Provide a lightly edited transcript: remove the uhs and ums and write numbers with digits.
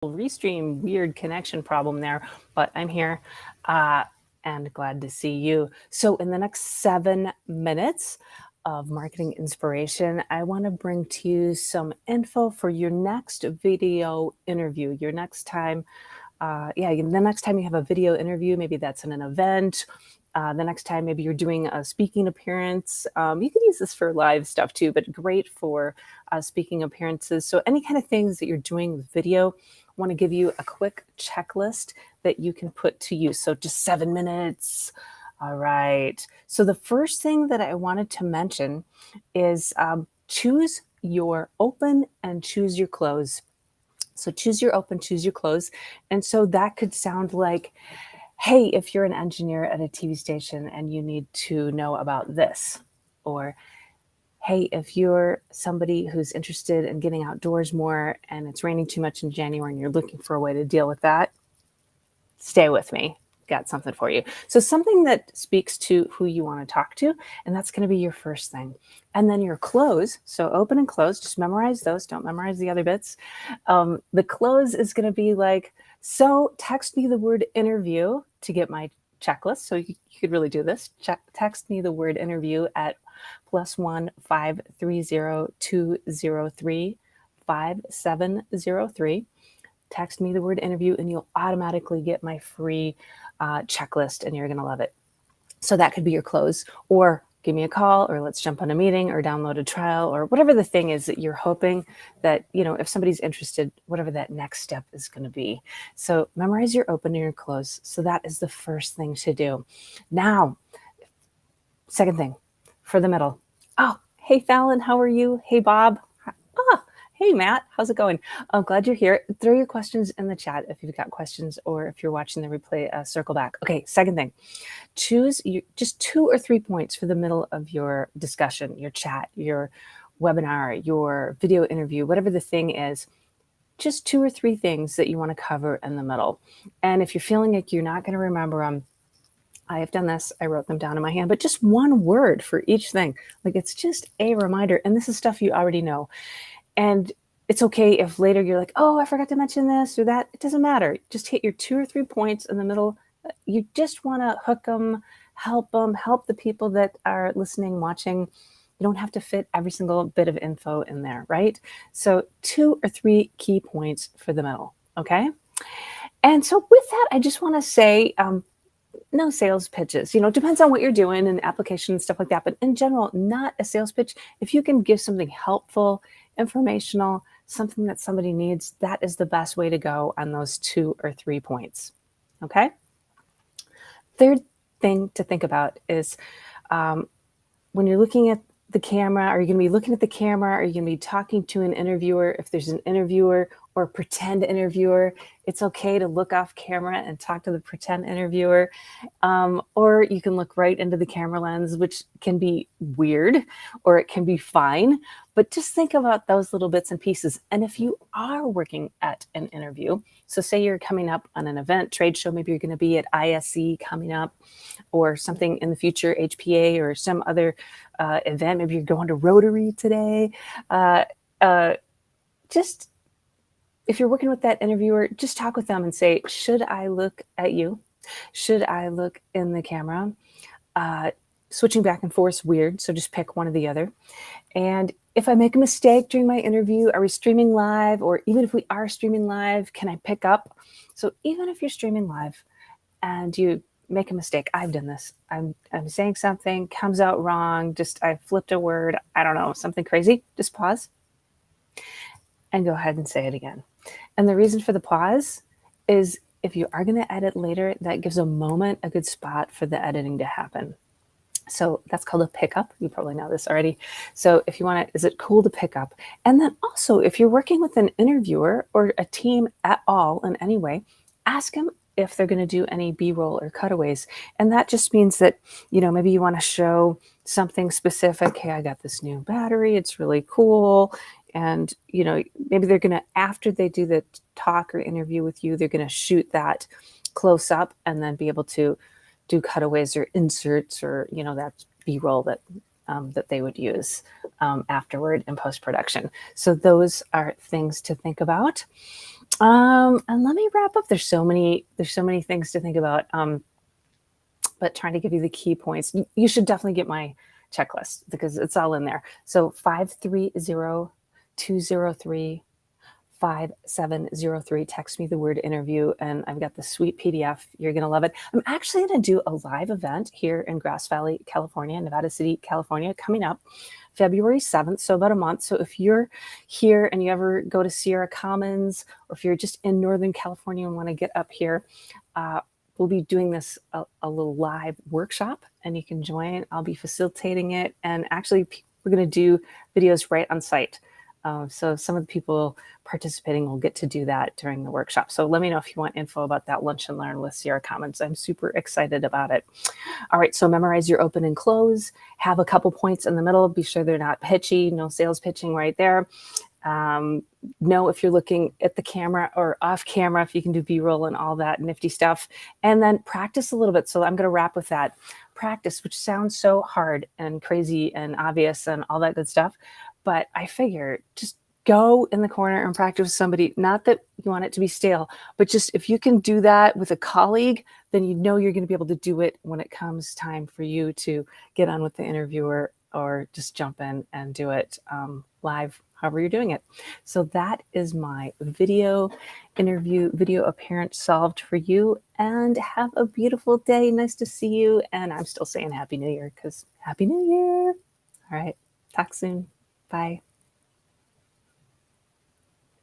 Restream weird connection problem there, but I'm here uh, and glad to see you. So, in the next 7 minutes of marketing inspiration, I want to bring to you some info for your next video interview. Your next time, the next time you have a video interview, maybe that's in an event. The next time maybe you're doing a speaking appearance. You could use this for live stuff too, but great for speaking appearances. So any kind of things that you're doing with video, I want to give you a quick checklist that you can put to use. So just 7 minutes. All right. So the first thing that I wanted to mention is choose your open and choose your close. So choose your open, choose your close. And so that could sound like, hey, if you're an engineer at a TV station and you need to know about this, or hey, if you're somebody who's interested in getting outdoors more and it's raining too much in January and you're looking for a way to deal with that, stay with me. Got something for you. So something that speaks to who you want to talk to, and that's going to be your first thing. And then your close, so open and close, just memorize those. Don't memorize the other bits. The close is going to be like, so text me the word interview to get my checklist. So you could really do this. Text me the word interview at +1 530 203 5703. Text me the word interview and you'll automatically get my free checklist and you're going to love it. So that could be your close, or give me a call, or let's jump on a meeting, or download a trial, or whatever the thing is that you're hoping that, if somebody's interested, whatever that next step is going to be. So memorize your open and your close. So that is the first thing to do. Now, second thing for the middle. Oh, hey, Fallon, how are you? Hey, Bob. Ah, hey, Matt, how's it going? I'm glad you're here. Throw your questions in the chat if you've got questions, or if you're watching the replay, circle back. Okay, second thing, choose just 2 or 3 points for the middle of your discussion, your chat, your webinar, your video interview, whatever the thing is. Just 2 or 3 things that you want to cover in the middle. And if you're feeling like you're not going to remember them, I have done this. I wrote them down in my hand, but just one word for each thing. Like, it's just a reminder. And this is stuff you already know. And it's okay if later you're like, oh, I forgot to mention this or that. It doesn't matter. Just hit your 2 or 3 points in the middle. You just want to hook them, help the people that are listening, watching. You don't have to fit every single bit of info in there, right? So 2 or 3 key points for the middle, okay? And so with that, I just want to say, no sales pitches. It depends on what you're doing and application and stuff like that. But in general, not a sales pitch. If you can give something helpful, informational, something that somebody needs, that is the best way to go on those 2 or 3 points. Okay? Third thing to think about is when you're looking at the camera, are you going to be looking at the camera? Are you going to be talking to an interviewer? If there's an interviewer or a pretend interviewer, it's okay to look off camera and talk to the pretend interviewer. Or you can look right into the camera lens, which can be weird, or it can be fine. But just think about those little bits and pieces. And if you are working at an interview, so say you're coming up on an event, trade show, maybe you're going to be at ISE coming up, or something in the future, HPA, or some other event. Maybe you're going to Rotary today. Just if you're working with that interviewer, just talk with them and say, should I look at you? Should I look in the camera? Switching back and forth is weird, so just pick one or the other. And if I make a mistake during my interview, are we streaming live? Or even if we are streaming live, can I pick up? So even if you're streaming live and you make a mistake, I've done this. I'm saying something, comes out wrong, I flipped a word, I don't know, something crazy, just pause and go ahead and say it again. And the reason for the pause is if you are going to edit later, that gives a moment, a good spot for the editing to happen. So that's called a pickup. You probably know this already. So if you want to, is it cool to pick up? And then also, if you're working with an interviewer or a team at all in any way, ask them if they're going to do any B-roll or cutaways. And that just means that, maybe you want to show something specific. Hey, I got this new battery. It's really cool. And, maybe they're going to, after they do the talk or interview with you, they're going to shoot that close up and then be able to do cutaways or inserts, or, that B-roll that they would use afterward in post-production. So those are things to think about. And let me wrap up. There's so many things to think about. But trying to give you the key points. You should definitely get my checklist because it's all in there. So 530-203-5703. Text me the word interview, and I've got the sweet PDF. You're going to love it. I'm actually going to do a live event here in Grass Valley, California, Nevada City, California, coming up February 7th. So about a month. So if you're here and you ever go to Sierra Commons, or if you're just in Northern California and want to get up here, we'll be doing this a little live workshop, and you can join. I'll be facilitating it, and actually we're going to do videos right on site. So some of the people participating will get to do that during the workshop. So let me know if you want info about that Lunch and Learn with Sierra Commons. I'm super excited about it. All right, so memorize your open and close. Have a couple points in the middle. Be sure they're not pitchy. No sales pitching right there. Know if you're looking at the camera or off camera, if you can do B-roll and all that nifty stuff, and then practice a little bit. So I'm going to wrap with that. Practice, which sounds so hard and crazy and obvious and all that good stuff. But I figure just go in the corner and practice with somebody. Not that you want it to be stale, but just if you can do that with a colleague, then you know you're going to be able to do it when it comes time for you to get on with the interviewer, or just jump in and do it live, however you're doing it. So that is my video interview, video appearance solved for you. And have a beautiful day. Nice to see you. And I'm still saying Happy New Year because Happy New Year. All right. Talk soon. Bye.